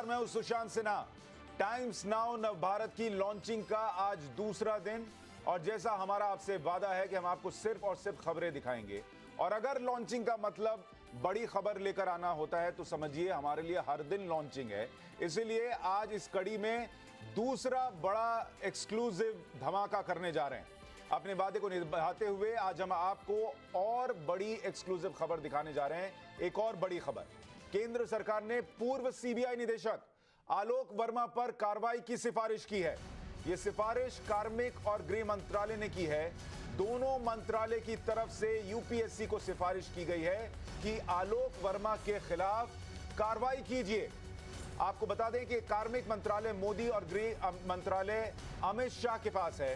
नमस्कार, मैं हूं सुशांत सिन्हा। टाइम्स नाउ नवभारत की लॉन्चिंग का आज दूसरा दिन और जैसा हमारा आपसे वादा है कि हम आपको सिर्फ और सिर्फ खबरें दिखाएंगे और अगर लॉन्चिंग का मतलब बड़ी खबर लेकर आना होता है तो समझिए हमारे लिए हर दिन लॉन्चिंग है। इसीलिए आज इस कड़ी में दूसरा बड़ा एक्सक्लूसिव धमाका करने जा रहे हैं। अपने वादे को निभाते हुए आज हम आपको और बड़ी एक्सक्लूसिव खबर दिखाने जा रहे हैं। एक और बड़ी खबर, केंद्र सरकार ने पूर्व सीबीआई निदेशक आलोक वर्मा पर कार्रवाई की सिफारिश की है। यह सिफारिश कार्मिक और गृह मंत्रालय ने की है। दोनों मंत्रालय की तरफ से यूपीएससी को सिफारिश की गई है कि आलोक वर्मा के खिलाफ कार्रवाई कीजिए। आपको बता दें कि कार्मिक मंत्रालय मोदी और गृह मंत्रालय अमित शाह के पास है।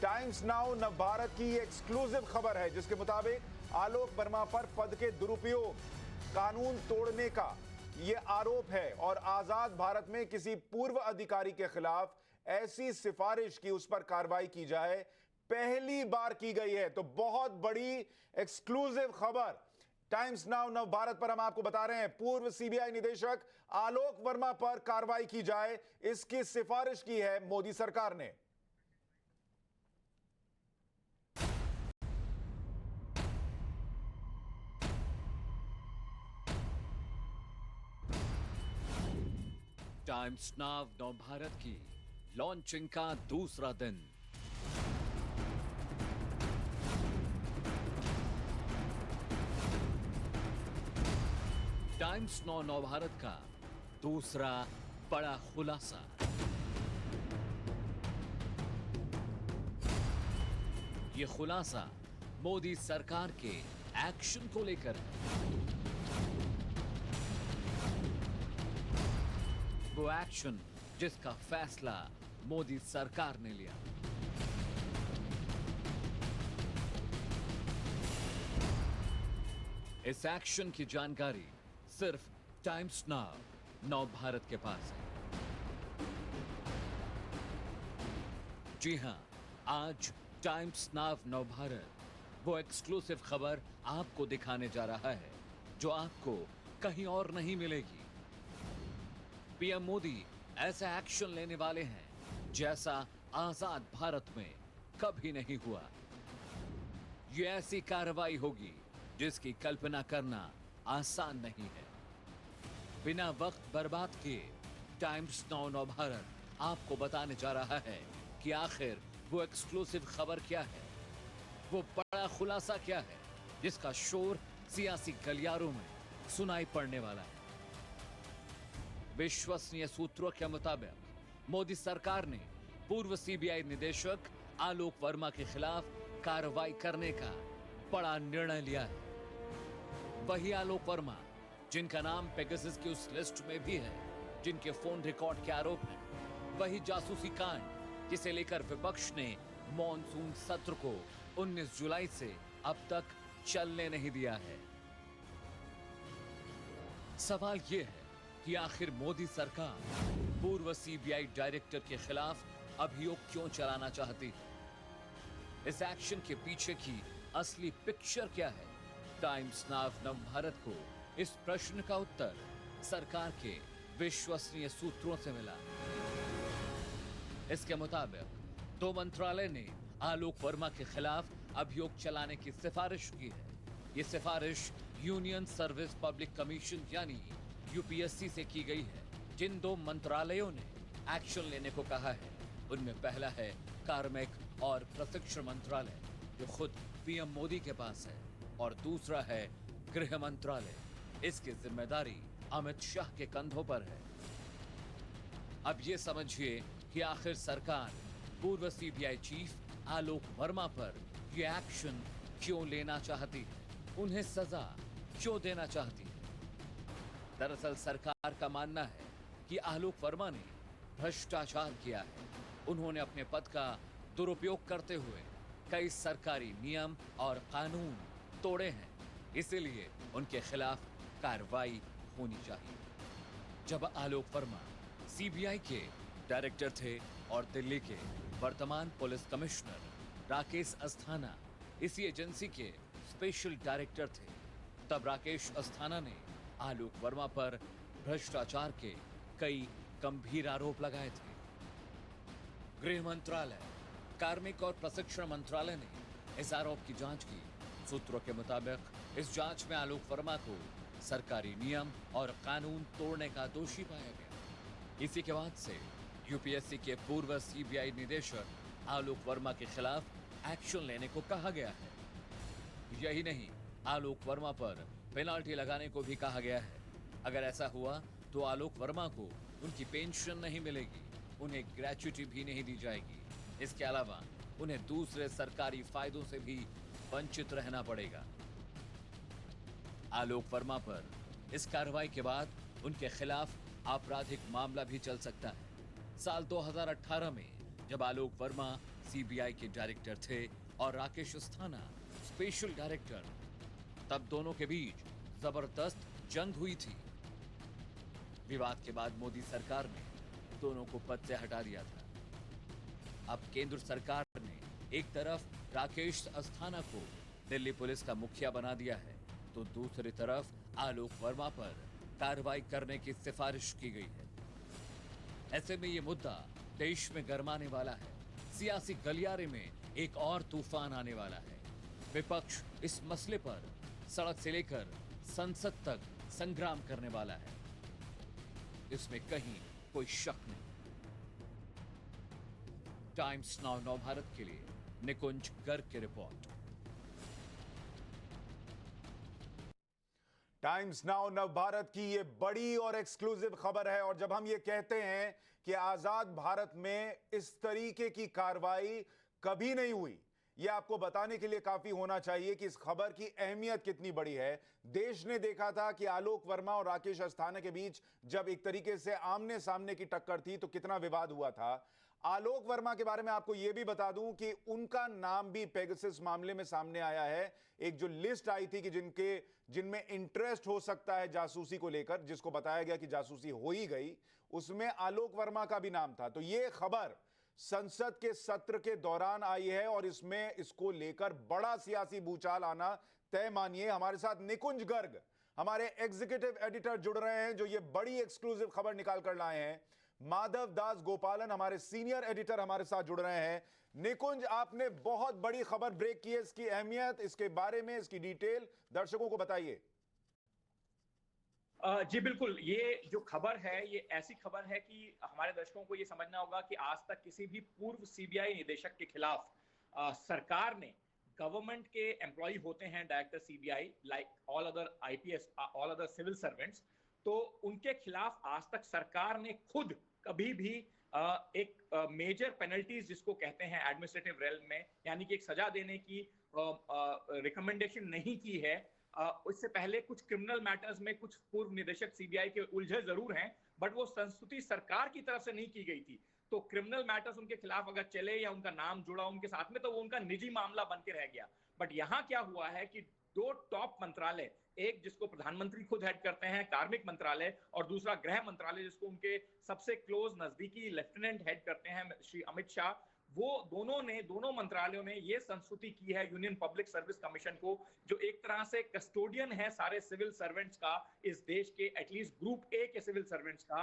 टाइम्स नाउ नवभारत की एक्सक्लूसिव खबर है जिसके मुताबिक आलोक वर्मा पर पद के दुरुपयोग, कानून तोड़ने का यह आरोप है और आजाद भारत में किसी पूर्व अधिकारी के खिलाफ ऐसी सिफारिश की उस पर कार्रवाई की जाए पहली बार की गई है। तो बहुत बड़ी एक्सक्लूसिव खबर टाइम्स नाउ नवभारत पर हम आपको बता रहे हैं। पूर्व सीबीआई निदेशक आलोक वर्मा पर कार्रवाई की जाए, इसकी सिफारिश की है मोदी सरकार ने। टाइम्स नाउ नवभारत की लॉन्चिंग का दूसरा दिन। टाइम्स नाउ नवभारत का दूसरा बड़ा खुलासा। यह खुलासा मोदी सरकार के एक्शन को लेकर है। वो एक्शन जिसका फैसला मोदी सरकार ने लिया। इस एक्शन की जानकारी सिर्फ टाइम्स नाउ नवभारत के पास है। जी हां, आज टाइम्स नाउ नवभारत वो एक्सक्लूसिव खबर आपको दिखाने जा रहा है जो आपको कहीं और नहीं मिलेगी। पीएम मोदी ऐसा एक्शन लेने वाले हैं जैसा आजाद भारत में कभी नहीं हुआ। यह ऐसी कार्रवाई होगी जिसकी कल्पना करना आसान नहीं है। बिना वक्त बर्बाद किए टाइम्स नाउ नवभारत आपको बताने जा रहा है कि आखिर वो एक्सक्लूसिव खबर क्या है, वो बड़ा खुलासा क्या है जिसका शोर सियासी गलियारों में सुनाई पड़ने वाला है। विश्वसनीय सूत्रों के मुताबिक मोदी सरकार ने पूर्व सीबीआई निदेशक आलोक वर्मा के खिलाफ कार्रवाई करने का बड़ा निर्णय लिया है। वही आलोक वर्मा जिनका नाम पेगासस की उस लिस्ट में भी है, जिनके फोन रिकॉर्ड के आरोप हैं, वही जासूसी कांड जिसे लेकर विपक्ष ने मॉनसून सत्र को 19 जुलाई से अब तक चलने नहीं दिया है। सवाल यह है कि आखिर मोदी सरकार पूर्व सीबीआई डायरेक्टर के खिलाफ अभियोग क्यों चलाना चाहती है? इस एक्शन के पीछे की असली पिक्चर क्या है? टाइम्स नाउ नवभारत को इस प्रश्न का उत्तर सरकार के विश्वसनीय सूत्रों से मिला। इसके मुताबिक दो मंत्रालय ने आलोक वर्मा के खिलाफ अभियोग चलाने की सिफारिश की है। यह सिफारिश यूनियन सर्विस पब्लिक कमीशन यानी यूपीएससी से की गई है। जिन दो मंत्रालयों ने एक्शन लेने को कहा है उनमें पहला है कार्मिक और प्रशिक्षण मंत्रालय जो खुद पीएम मोदी के पास है और दूसरा है गृह मंत्रालय। इसकी जिम्मेदारी अमित शाह के कंधों पर है। अब ये समझिए कि आखिर सरकार पूर्व सीबीआई चीफ आलोक वर्मा पर यह एक्शन क्यों लेना चाहती है, उन्हें सजा क्यों देना चाहती है। दरअसल सरकार का मानना है कि आलोक वर्मा ने भ्रष्टाचार किया है। उन्होंने अपने पद का दुरुपयोग करते हुए कई सरकारी नियम और कानून तोड़े हैं, इसीलिए उनके खिलाफ कार्रवाई होनी चाहिए। जब आलोक वर्मा सीबीआई के डायरेक्टर थे और दिल्ली के वर्तमान पुलिस कमिश्नर राकेश अस्थाना इसी एजेंसी के स्पेशल डायरेक्टर थे, तब राकेश अस्थाना ने आलोक वर्मा पर भ्रष्टाचार के कई गंभीर आरोप लगाए थे। गृह मंत्रालय, कार्मिक और प्रशिक्षण मंत्रालय ने इस आरोप की जांच की। सूत्रों के मुताबिक इस जांच में आलोक वर्मा को सरकारी नियम और कानून तोड़ने का दोषी पाया गया। इसी के बाद से यूपीएससी के पूर्व सीबीआई निदेशक आलोक वर्मा के खिलाफ एक्शन लेने को कहा गया है। यही नहीं, आलोक वर्मा पर पेनाल्टी लगाने को भी कहा गया है। अगर ऐसा हुआ तो आलोक वर्मा को उनकी पेंशन नहीं मिलेगी, उन्हें ग्रेच्युटी भी नहीं दी जाएगी। इसके अलावा उन्हें दूसरे सरकारी फायदों से भी वंचित रहना पड़ेगा। आलोक वर्मा पर इस कार्रवाई के बाद उनके खिलाफ आपराधिक मामला भी चल सकता है। साल 2018 में जब आलोक वर्मा सीबीआई के डायरेक्टर थे और राकेश अस्थाना स्पेशल डायरेक्टर, तब दोनों के बीच जबरदस्त जंग हुई थी। विवाद के बाद मोदी सरकार ने दोनों को पद से हटा दिया था। अब केंद्र सरकार ने एक तरफ राकेश अस्थाना को दिल्ली पुलिस का मुखिया बना दिया है, तो दूसरी तरफ आलोक वर्मा पर कार्रवाई करने की सिफारिश की गई है। ऐसे में ये मुद्दा देश में गरमाने वाला है। सियासी गलियारे में एक और तूफान आने वाला है। विपक्ष इस मसले पर सड़क से लेकर संसद तक संग्राम करने वाला है, इसमें कहीं कोई शक नहीं। टाइम्स नाउ नव भारत के लिए निकुंज गर्ग की रिपोर्ट। टाइम्स नाउ नव भारत की ये बड़ी और एक्सक्लूसिव खबर है। और जब हम ये कहते हैं कि आजाद भारत में इस तरीके की कार्रवाई कभी नहीं हुई, ये आपको बताने के लिए काफी होना चाहिए कि इस खबर की अहमियत कितनी बड़ी है। देश ने देखा था कि आलोक वर्मा और राकेश अस्थाना के बीच जब एक तरीके से आमने सामने की टक्कर थी तो कितना विवाद हुआ था। आलोक वर्मा के बारे में आपको यह भी बता दूं कि उनका नाम भी पेगासस मामले में सामने आया है। एक जो लिस्ट आई थी कि जिनमें इंटरेस्ट हो सकता है जासूसी को लेकर, जिसको बताया गया कि जासूसी हो ही गई, उसमें आलोक वर्मा का भी नाम था। तो यह खबर संसद के सत्र के दौरान आई है और इसमें इसको लेकर बड़ा सियासी भूचाल आना तय मानिए। हमारे साथ निकुंज गर्ग, हमारे एग्जीक्यूटिव एडिटर, जुड़ रहे हैं जो ये बड़ी एक्सक्लूसिव खबर निकाल कर लाए हैं। माधव दास गोपालन, हमारे सीनियर एडिटर, हमारे साथ जुड़ रहे हैं। निकुंज, आपने बहुत बड़ी खबर ब्रेक की है। इसकी अहमियत, इसके बारे में, इसकी डिटेल दर्शकों को बताइए। जी बिल्कुल, ये जो खबर है ये ऐसी खबर है कि हमारे दर्शकों को ये समझना होगा कि आज तक किसी भी पूर्व सीबीआई निदेशक के खिलाफ सरकार ने, गवर्नमेंट के एम्प्लॉय होते हैं director CBI, like all other IPS, all other civil servants, तो उनके खिलाफ आज तक सरकार ने खुद कभी भी एक मेजर पेनल्टीज जिसको कहते हैं एडमिनिस्ट्रेटिव रेल्म में, यानी कि एक सजा देने की रिकमेंडेशन नहीं की है। उससे पहले कुछ क्रिमिनल मैटर्स में कुछ पूर्व निदेशक सीबीआई के उलझे जरूर हैं, बट वो संस्तुति सरकार की तरफ से नहीं की गई थी। तो क्रिमिनल मैटर्स उनके खिलाफ अगर चले या उनका नाम जुड़ा उनके साथ में, तो वो उनका निजी मामला बन के रह गया। बट यहाँ क्या हुआ है कि दो टॉप मंत्रालय, एक जिसको प्रधानमंत्री खुद हेड करते हैं, कार्मिक मंत्रालय, और दूसरा गृह मंत्रालय जिसको उनके सबसे क्लोज नजदीकी लेफ्टिनेंट हेड करते हैं श्री अमित शाह, वो दोनों मंत्रालयों ने ये संस्तुति की है यूनियन पब्लिक सर्विस कमीशन को, जो एक तरह से कस्टोडियन है सारे सिविल सर्वेंट्स का, इस देश के एटलीस्ट ग्रुप ए के सिविल सर्वेंट्स का,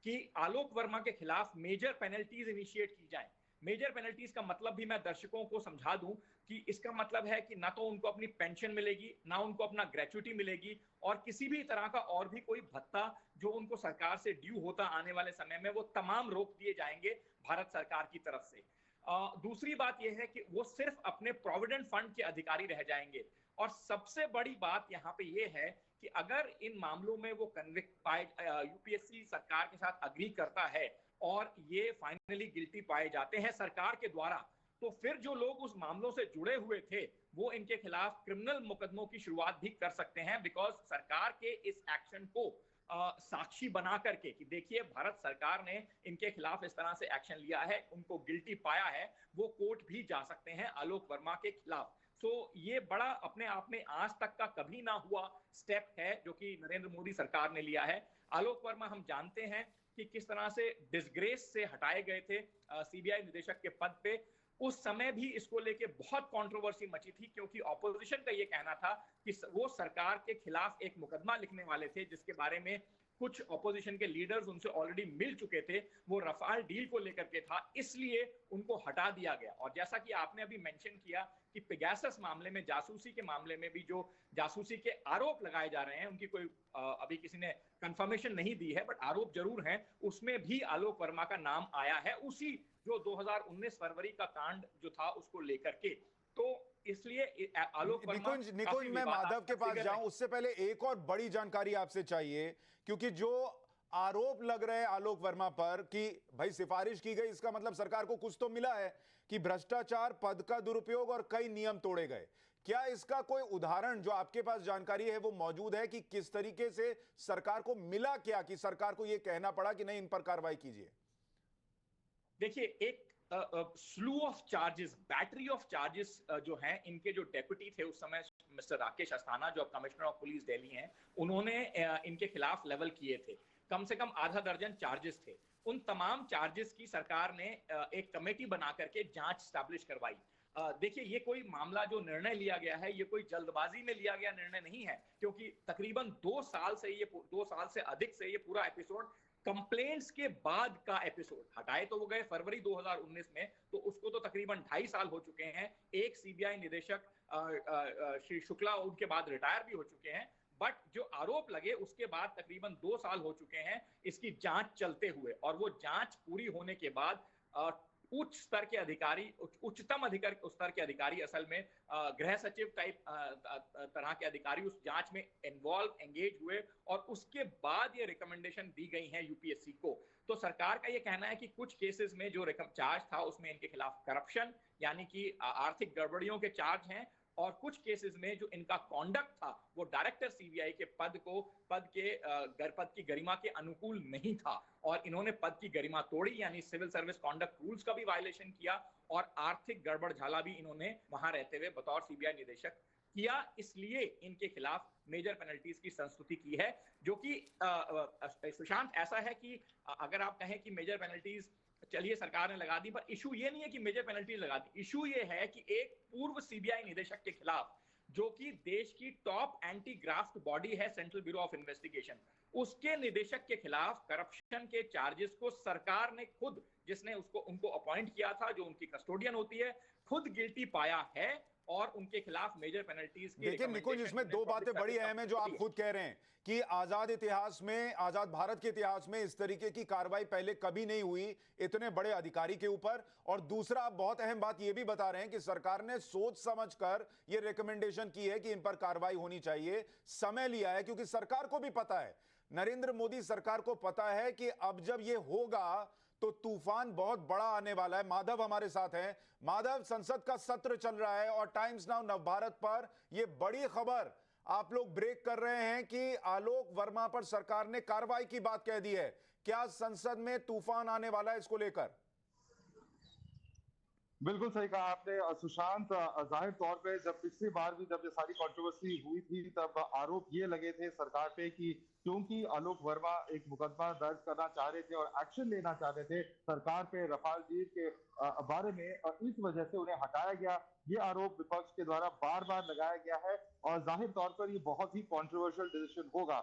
कि आलोक वर्मा के खिलाफ मेजर पेनल्टीज इनिशिएट की जाए। मेजर पेनल्टीज का मतलब भी मैं दर्शकों को समझा दूं कि इसका मतलब है कि ना तो उनको अपनी पेंशन मिलेगी, ना उनको अपना ग्रेच्युटी मिलेगी, और किसी भी तरह का और भी कोई भत्ता जो उनको सरकार से ड्यू होता आने वाले समय में, वो तमाम रोक दिए जाएंगे भारत सरकार की तरफ से। दूसरी बात यह है कि वो सिर्फ अपने प्रोविडेंट फंड के अधिकारी रह जाएंगे। और सबसे बड़ी बात यहाँ पे ये है कि अगर इन मामलों में वो कन्विक्ट पाए, यूपीएससी सरकार के साथ अग्री करता है और ये फाइनली गिल्टी पाए जाते हैं सरकार के द्वारा, तो फिर जो लोग उस मामलों से जुड़े हुए थे वो इनके खिलाफ क्रिमिनल मुकदमों की शुरुआत भी कर सकते हैं, बिकॉज सरकार के इस एक्शन को साक्षी बना करके कि देखिए भारत सरकार ने इनके खिलाफ इस तरह से एक्शन लिया है, उनको गिल्टी पाया है, वो कोर्ट भी जा सकते हैं आलोक वर्मा के खिलाफ। सो ये बड़ा अपने आप में आज तक का कभी ना हुआ स्टेप है जो कि नरेंद्र मोदी सरकार ने लिया है। आलोक वर्मा हम जानते हैं कि किस तरह से डिसग्रेस से हटाए गए थे सीबीआई निदेशक के पद पे। उस समय भी इसको लेके बहुत कंट्रोवर्सी मची थी, क्योंकि ऑपोजिशन का ये कहना था कि वो सरकार के खिलाफ एक मुकदमा लिखने वाले थे जिसके बारे में कुछ ऑपोजिशन के लीडर्स उनसे ऑलरेडी मिल चुके थे, वो रफाल डील को लेकर के था, इसलिए उनको हटा दिया गया। और जैसा कि आपने अभी मेंशन किया कि पेगासस मामले में, जासूसी के मामले में भी जो जासूसी के आरोप लगाए जा रहे हैं, उनकी कोई अभी किसी ने कंफर्मेशन नहीं दी है, बट आरोप जरूर हैं, उसमें भी आलोक वर्मा का नाम आया है, उसी जो 2019 फरवरी का कांड जो था उसको लेकर के। तो इसलिए आलोक वर्मा निकुंज मैं माधव के पास जाऊं उससे पहले एक और बड़ी जानकारी आपसे चाहिए, क्योंकि जो आरोप लग रहे हैं आलोक वर्मा पर कि भाई सिफारिश की गई, इसका मतलब सरकार को कुछ तो मिला है कि भ्रष्टाचार, पद का दुरुपयोग और कई नियम तोड़े गए। क्या इसका कोई उदाहरण जो आपके पास जानकारी है वो मौजूद है कि किस तरीके से सरकार को मिला, क्या कि सरकार को यह कहना पड़ा कि नहीं इन पर कार्रवाई कीजिए? देखिए, एक slew of charges, battery of charges जो हैं, इनके जो डेप्यूटी थे उस समय मिस्टर राकेश अस्थाना, जो अब कमिश्नर ऑफ पुलिस दिल्ली हैं, उन्होंने इनके खिलाफ लेवल किए थे। कम से कम आधा दर्जन चार्जेस थे। उन तमाम चार्जेस की सरकार ने एक कमेटी बना करके जांच स्टैब्लिश करवाई। देखिए, ये कोई मामला जो निर्णय लिया गया है, ये कोई जल्दबाजी में लिया गया निर्णय नहीं है, क्योंकि तकरीबन 2 साल से अधिक से ये पूरा एपिसोड कंप्लेंट्स के बाद का एपिसोड, हटाए तो वो गए फरवरी 2019 में, तो उसको तो तकरीबन 2.5 साल हो चुके हैं। एक सीबीआई निदेशक श्री शुक्ला उनके बाद रिटायर भी हो चुके हैं, बट जो आरोप लगे उसके बाद तकरीबन 2 साल हो चुके हैं इसकी जांच चलते हुए। और वो जांच पूरी होने के बाद उच्च स्तर के अधिकारी, उच्चतम अधिकारी स्तर के अधिकारी, असल में गृह सचिव टाइप तरह के अधिकारी उस जांच में एंगेज हुए, और उसके बाद ये रिकमेंडेशन दी गई हैं यूपीएससी को। तो सरकार का ये कहना है कि कुछ केसेस में जो चार्ज था उसमें इनके खिलाफ करप्शन यानी कि आर्थिक गड़बड़ियों के चार्ज हैं, और कुछ केसेस में जो इनका कॉन्डक्ट था वो डायरेक्टर सीबीआई के पद की गरिमा के अनुकूल नहीं था, और इन्होंने पद की गरिमा तोड़ी, यानी सिविल सर्विस कॉन्डक्ट रूल्स का भी वायलेशन किया, और आर्थिक गड़बड़ झाला भी इन्होंने वहां रहते हुए बतौर सीबीआई निदेशक किया। इसलिए इनके खिलाफ मेजर पेनल्टीज की संस्तुति की है, जो कि सुशांत ऐसा है कि अगर आप कहें कि मेजर पेनल्टीज चलिए सरकार ने लगा दी, पर इशू ये नहीं है कि मेजर पेनल्टी लगा दी। इशू ये है कि एक पूर्व सीबीआई निदेशक के खिलाफ, जो कि देश की टॉप एंटी ग्राफ्ट बॉडी है सेंट्रल ब्यूरो ऑफ इन्वेस्टिगेशन, उसके निदेशक के खिलाफ करप्शन के चार्जेस को सरकार ने खुद, जिसने उनको अपॉइंट किया था, जो उनकी कस्टोडियन होती है, खुद गिल्टी पाया है, और उनके खिलाफ मेजर पेनल्टीज की। देखिए निकुंज, इसमें 2 बातें बड़ी अहम हैं जो आप खुद कह रहे हैं कि आजाद भारत के इतिहास में इस तरीके की कार्रवाई पहले कभी नहीं हुई इतने बड़े अधिकारी के ऊपर, और दूसरा आप बहुत अहम बात यह भी बता रहे हैं कि सरकार ने सोच समझकर यह रिकमेंडेशन की है कि इन पर कार्रवाई होनी चाहिए। समय लिया है क्योंकि सरकार को भी पता है, नरेंद्र मोदी सरकार को पता है कि अब जब यह होगा तो तूफान बहुत बड़ा आने वाला है। माधव हमारे साथ हैं। माधव, संसद का सत्र चल रहा है और टाइम्स नाउ नवभारत पर यह बड़ी खबर आप लोग ब्रेक कर रहे हैं कि आलोक वर्मा पर सरकार ने कार्रवाई की बात कह दी है। क्या संसद में तूफान आने वाला है इसको लेकर? बिल्कुल सही कहा आपने सुशांत। जाहिर तौर पे जब पिछली बार भी जब ये सारी कंट्रोवर्सी हुई थी, तब आरोप ये लगे थे सरकार पे कि क्योंकि आलोक वर्मा एक मुकदमा दर्ज करना चाह रहे थे और एक्शन लेना चाह रहे थे सरकार पे रफाल डील के बारे में, इस वजह से उन्हें हटाया गया। ये आरोप विपक्ष के द्वारा बार बार लगाया गया है, और जाहिर तौर पर ये बहुत ही कंट्रोवर्शियल डिसीजन होगा।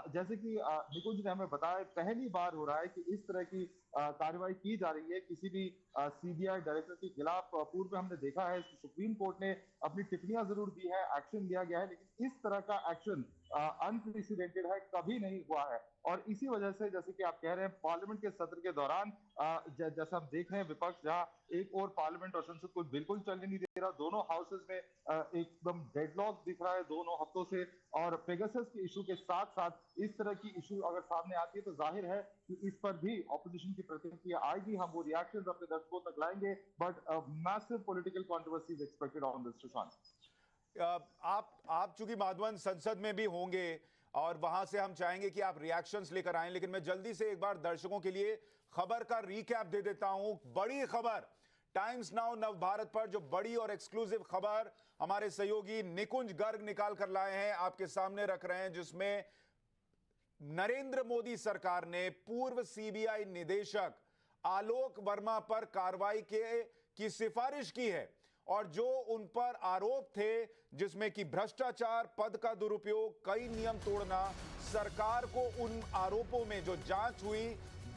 जैसे कि निकुंज ने हमें बताया, पहली बार हो रहा है कि इस तरह की कार्रवाई की जा रही है किसी भी सीबीआई डायरेक्टर के खिलाफ। पूर्व में हमने देखा है सुप्रीम कोर्ट ने अपनी टिप्पणियां जरूर दी है, एक्शन लिया गया है, लेकिन इस तरह का एक्शन अनप्रेसिडेंटेड है, कभी नहीं हुआ है। और इसी वजह से जैसे कि आप कह रहे हैं, पार्लियामेंट के सत्र के दौरान जैसा हम देख रहे हैं, विपक्ष जहां एक और पार्लियामेंट और संसद को बिल्कुल चलने नहीं दे रहा, दोनों हाउसेज में एकदम डेडलॉक दिख रहा है 2 हफ्तों से। और पेगासस के इशू के साथ साथ इस तरह की इशू अगर सामने आती है तो जाहिर है कि इस पर भी ऑपोजिशन की प्रतिक्रिया आएगी। हम वो रिएक्शन अपने दर्शकों तक लाएंगे, but massive political controversy is expected on this. Sushant, आप चूंकि माधवन संसद में भी होंगे और वहां से हम चाहेंगे कि आप रिएक्शंस लेकर आएं, लेकिन मैं जल्दी से एक बार दर्शकों के लिए खबर का रीकैप दे देता हूं। बड़ी खबर टाइम्स नाउ नवभारत पर, जो बड़ी और एक्सक्लूसिव खबर हमारे सहयोगी निकुंज गर्ग निकाल कर लाए हैं, आपके सामने रख रहे हैं, जिसमें नरेंद्र मोदी सरकार ने पूर्व सीबीआई निदेशक आलोक वर्मा पर कार्रवाई की सिफारिश की है। और जो उन पर आरोप थे जिसमें कि भ्रष्टाचार, पद का दुरुपयोग, कई नियम तोड़ना, सरकार को उन आरोपों में जो जांच हुई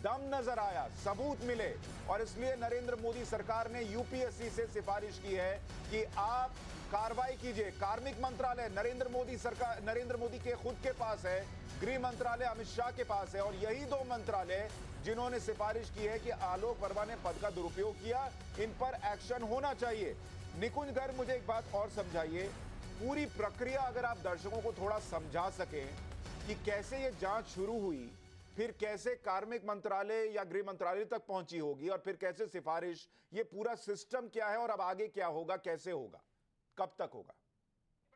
दम नजर आया, सबूत मिले और इसलिए नरेंद्र मोदी सरकार ने यूपीएससी से सिफारिश की है कि आप कार्रवाई कीजिए। कार्मिक मंत्रालय नरेंद्र मोदी के खुद के पास है, गृह मंत्रालय अमित शाह के पास है और यही दो मंत्रालय जिन्होंने सिफारिश की है कि आलोक वर्मा ने पद का दुरुपयोग किया, इन पर एक्शन होना चाहिए। निकुंज गर्ग, मुझे एक बात और समझाइए, पूरी प्रक्रिया अगर आप दर्शकों को थोड़ा समझा सकें कि कैसे ये जांच शुरू हुई, फिर कैसे कार्मिक मंत्रालय या गृह मंत्रालय तक पहुंची होगी और फिर कैसे सिफारिश, ये पूरा सिस्टम क्या है और अब आगे क्या होगा, कैसे होगा, कब तक होगा?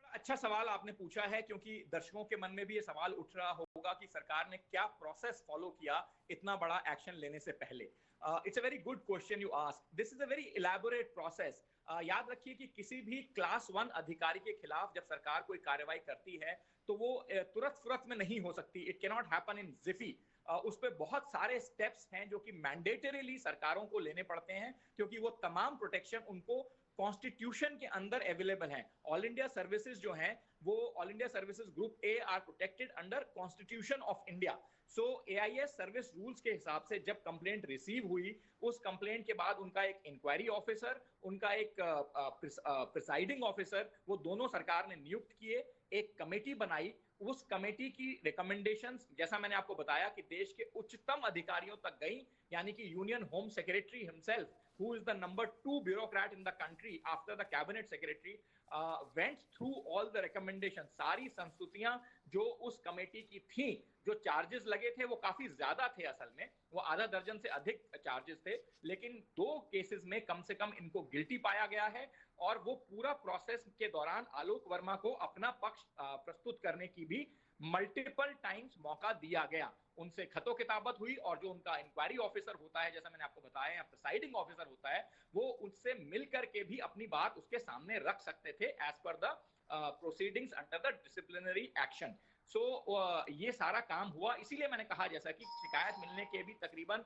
अच्छा सवाल आपने पूछा है, क्योंकि दर्शकों के मन में भी ये सवाल उठ रहा होगा कि सरकार ने क्या प्रोसेस फॉलो किया इतना बड़ा एक्शन लेने से पहले। It's a very good question you ask. This is a very elaborate process. याद रखिए कि किसी भी क्लास 1 अधिकारी के खिलाफ जब सरकार कोई कार्रवाई करती है तो वो तुरंत में नहीं हो सकती। It can not happen in Zifi. उस पे बहुत सारे स्टेप्स हैं जो कि मैंडेटरीली सरकारों को लेने पड़ते हैं, क्योंकि वो तमाम प्रोटेक्शन उनको कॉन्स्टिट्यूशन के अंदर अवेलेबल हैं। ऑल इंडिया सर्विसेज जो हैं वो all India services group A R protected under constitution of India. So AIS service rules के हिसाब से जब कंप्लेंट रिसीव हुई, उस कंप्लेंट के बाद उनका एक इंक्वायरी ऑफिसर, उनका एक प्रिसाइडिंग ऑफिसर, वो दोनों सरकार ने नियुक्त किए, एक कमेटी बनाई। उस कमेटी की रिकमेंडेशंस, जैसा मैंने आपको बताया, कि देश के उच्चतम अधिकारियों तक गई, यानी कि union home secretary himself, who is the number 2 bureaucrat in the country after the cabinet secretary, went through all the recommendations। सारी संस्तुतियां जो उस कमेटी की थी, जो चार्जेस लगे थे वो काफी ज्यादा थे, असल में वो आधा दर्जन से अधिक चार्जेस थे, लेकिन 2 केसेस में कम से कम इनको गिल्टी पाया गया है और वो पूरा प्रोसेस के दौरान आलोक वर्मा को अपना पक्ष प्रस्तुत करने की भी मल्टीपल टाइम्स मौका दिया गया। उनसे खतो किताबत हुई और जो उनका इंक्वायरी ऑफिसर होता है, जैसा मैंने आपको बताया, या प्रिसाइडिंग ऑफिसर होता है, वो उससे मिलकर के भी अपनी बात उसके सामने रख सकते थे as per the proceedings under the disciplinary action. So ये सारा काम हुआ। इसीलिए मैंने कहा, जैसा कि शिकायत मिलने के भी तकरीबन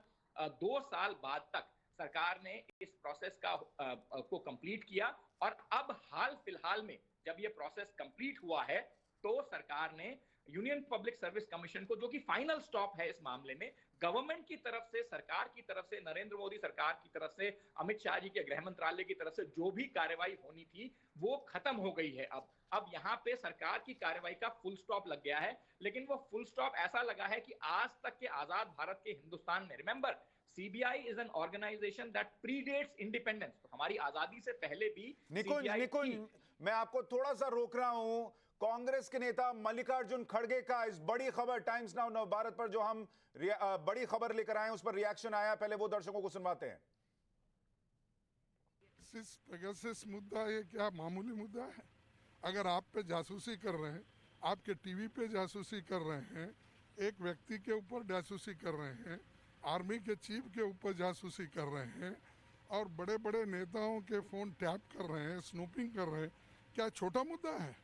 2 साल बाद तक सरकार ने इस प्रोसेस को कंप्लीट किया और अब हाल फिलहाल में जब ये प्रोसेस कंप्लीट हुआ है तो सरकार ने यूनियन पब्लिक सर्विस कमीशन को, जो कि फाइनल स्टॉप है इस मामले में, गवर्नमेंट की तरफ से, सरकार की तरफ से, नरेंद्र मोदी सरकार की तरफ से, अमित शाह जी के गृह मंत्रालय की तरफ से जो भी कार्रवाई होनी थी वो खत्म हो गई है। अब यहाँ पे सरकार की कार्रवाई का फुल स्टॉप लग गया है, लेकिन वो फुल स्टॉप ऐसा लगा है कि आज तक के आजाद भारत के हिंदुस्तान में, remember, CBI is an organisation that predates independence. तो हमारी आजादी से पहले भी निकुंज, मैं आपको थोड़ा सा रोक रहा हूं। कांग्रेस के नेता मल्लिकार्जुन खड़गे का इस बड़ी खबर टाइम्स नाउ नवभारत पर जो हम बड़ी खबर लेकर आए हैं उस पर रिएक्शन आया, पहले वो दर्शकों को सुनवाते हैं। पेगासस मुद्दा ये क्या मामूली मुद्दा है? अगर आप पे जासूसी कर रहे हैं, आपके टीवी पे जासूसी कर रहे हैं, एक व्यक्ति के ऊपर जासूसी कर रहे हैं, आर्मी के चीफ के ऊपर जासूसी कर रहे हैं और बड़े बड़े नेताओं के फोन टैप कर रहे हैं, स्नूपिंग कर रहे हैं, क्या छोटा मुद्दा है?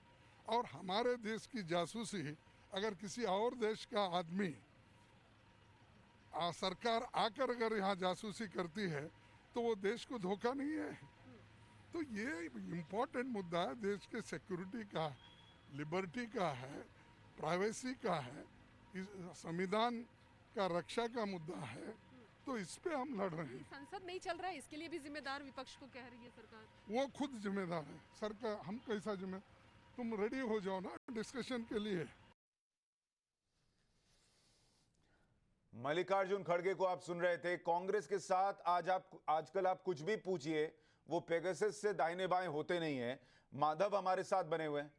और हमारे देश की जासूसी अगर किसी और देश का आदमी सरकार आकर अगर यहाँ जासूसी करती है तो वो देश को धोखा नहीं है? तो ये इम्पोर्टेंट मुद्दा है, देश के सिक्योरिटी का, लिबर्टी का है, प्राइवेसी का है, संविधान का रक्षा का मुद्दा है, तो इस पे हम लड़ रहे हैं। संसद नहीं चल रहा है, इसके लिए भी जिम्मेदार विपक्ष को कह रही है सरकार। वो खुद जिम्मेदार है, सरकार हम कैसा जिम्मेदार? तुम रेडी हो जाओ ना डिस्कशन के लिए। मल्लिकार्जुन खड़गे को आप सुन रहे थे। कांग्रेस के साथ आजकल आप कुछ भी पूछिए, वो पेगासस से दाहिने बाएं होते नहीं है। माधव हमारे साथ बने हुए हैं।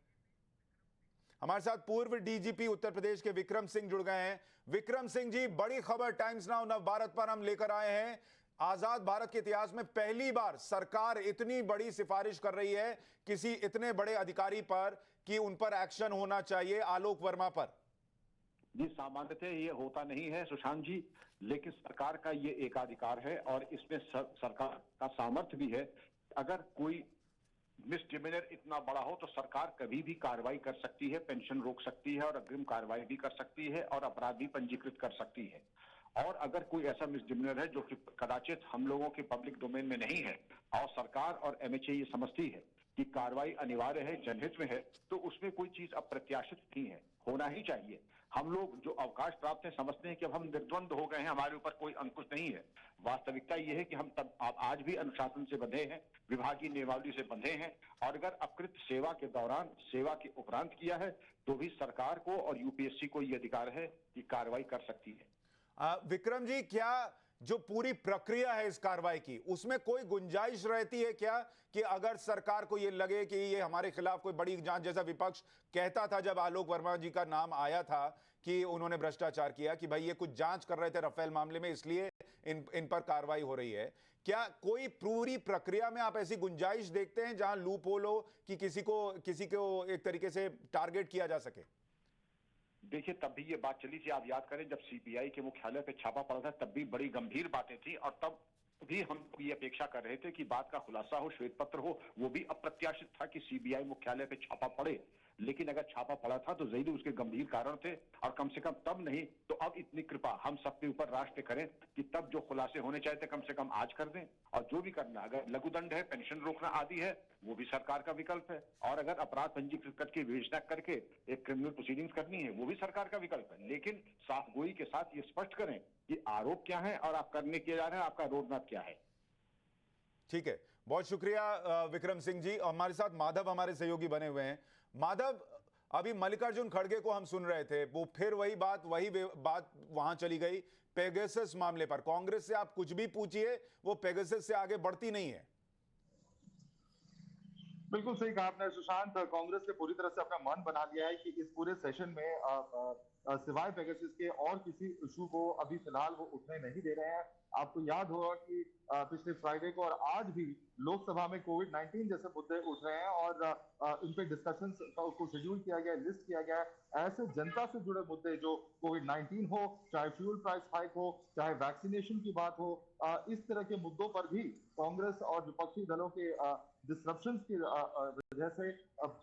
हमारे साथ पूर्व डीजीपी उत्तर प्रदेश के विक्रम सिंह जुड़ गए हैं। विक्रम सिंह जी, बड़ी खबर टाइम्स नाउ नवभारत पर हम लेकर आए हैं। आजाद भारत के इतिहास में पहली बार सरकार इतनी बड़ी सिफारिश कर रही है किसी इतने बड़े अधिकारी पर कि उन पर एक्शन होना चाहिए, आलोक वर्मा पर। जी, सामान्यतः ये होता नहीं है सुशांत जी, लेकिन सरकार का ये एकाधिकार है और इसमें सरकार का सामर्थ्य भी है। अगर कोई मिसडिमिनर इतना बड़ा हो तो सरकार कभी भी कार्रवाई कर सकती है, पेंशन रोक सकती है और अग्रिम कार्रवाई भी कर सकती है और अपराध भी पंजीकृत कर सकती है। और अगर कोई ऐसा मिसडिमिनर है जो कि कदाचित हम लोगों के पब्लिक डोमेन में नहीं है और सरकार और एमएचए ये समझती है कि कार्रवाई अनिवार्य है, जनहित में है, तो उसमें कोई चीज अप्रत्याशित नहीं है, होना ही चाहिए। हम लोग जो अवकाश प्राप्त है समझते हैं कि अब हम निर्द्वंद हो गए हैं, हमारे ऊपर कोई अंकुश नहीं है। वास्तविकता ये है कि हम तब आज भी अनुशासन से बंधे हैं, विभागीय नियमावली से बंधे हैं, और अगर अकृत सेवा के दौरान, सेवा के उपरांत किया है तो भी सरकार को और यूपीएससी को ये अधिकार है कि कार्रवाई कर सकती है। विक्रम जी, क्या जो पूरी प्रक्रिया है इस कार्रवाई की, उसमें कोई गुंजाइश रहती है क्या कि अगर सरकार को ये लगे कि ये हमारे खिलाफ कोई बड़ी जांच, जैसा विपक्ष कहता था जब आलोक वर्मा जी का नाम आया था कि उन्होंने भ्रष्टाचार किया, कि भाई ये कुछ जांच कर रहे थे राफेल मामले में इसलिए इन पर कार्रवाई हो रही है, क्या कोई पूरी प्रक्रिया में आप ऐसी गुंजाइश देखते हैं जहां लूप होल हो कि किसी को एक तरीके से टारगेट किया जा सके? देखिए, तब भी ये बात चली थी, आप याद करें जब सीबीआई के मुख्यालय पे छापा पड़ा था तब भी बड़ी गंभीर बातें थी, और तब भी हम ये अपेक्षा कर रहे थे कि बात का खुलासा हो, श्वेत पत्र हो। वो भी अप्रत्याशित था कि सीबीआई मुख्यालय पे छापा पड़े, लेकिन अगर छापा पड़ा था तो जरूर उसके गंभीर कारण थे, और कम से कम तब नहीं तो अब इतनी कृपा हम सबके ऊपर राष्ट्र करें कि तब जो खुलासे होने चाहिए थे कम से कम आज कर दें, और जो भी करना, अगर लघुदंड है, पेंशन रोकना आदि है, वो भी सरकार का विकल्प है, और अगर अपराध पंजीकृत करके विवेचना करके एक क्रिमिनल प्रोसीडिंग्स करनी है, वो भी सरकार का विकल्प है। लेकिन साफ गोई के साथ ये स्पष्ट करें कि आरोप क्या है और आप करने के जा रहे हैं, आपका रोड मैप क्या है। ठीक है, बहुत शुक्रिया विक्रम सिंह जी। और हमारे साथ माधव हमारे सहयोगी बने हुए हैं। माधव, अभी मल्लिकार्जुन खड़गे को हम सुन रहे थे, वो फिर वही बात वहां चली गई पेगासस मामले पर। कांग्रेस से आप कुछ भी पूछिए, वो पेगासस से आगे बढ़ती नहीं है। बिल्कुल सही कहा आपने सुशांत। कांग्रेस ने पूरी तरह से अपना मन बना लिया है कि इस पूरे सेशन में सिवाय पेगासस के और किसी इशू को अभी फिलहाल वो उठने नहीं दे रहे हैं। आपको याद होगा कि पिछले फ्राइडे को और आज भी लोकसभा में कोविड-19 जैसे मुद्दे उठ रहे हैं, और इन पे डिस्कशंस को शेड्यूल किया गया है, लिस्ट किया गया है। ऐसे जनता से जुड़े मुद्दे, जो कोविड-19 हो, चाहे फ्यूल प्राइस हाइक हो, चाहे वैक्सीनेशन की बात हो, इस तरह के मुद्दों पर भी कांग्रेस और विपक्षी दलों के डिस्ट्रप्शंस की वजह से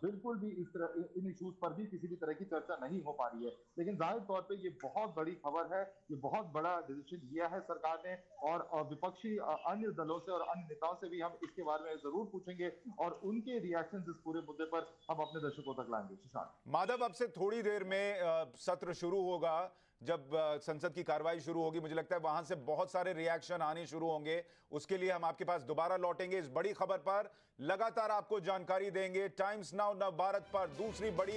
बिल्कुल भी इन इश्यूज पर भी किसी भी तरह की चर्चा नहीं हो पा रही है। लेकिन जाहिर तौर पे ये बहुत बड़ी खबर है, ये बहुत बड़ा डिसीजन लिया है सरकार ने, और विपक्षी अन्य दलों से और अन्य नेताओं से भी हम इसके बारे में जरूर पूछेंगे, और उनके रिएक्शंस इस पूरे मुद्दे पर हम अपने दर्शकों तक लाएंगे। सुशांत, माधव, अब से थोड़ी देर में सत्र शुरू होगा, जब संसद की कार्रवाई शुरू होगी, मुझे लगता है वहां से बहुत सारे रिएक्शन आने शुरू होंगे। उसके लिए हम आपके पास दोबारा लौटेंगे। इस बड़ी खबर पर लगातार आपको जानकारी देंगे। टाइम्स नाउ नव भारत पर दूसरी बड़ी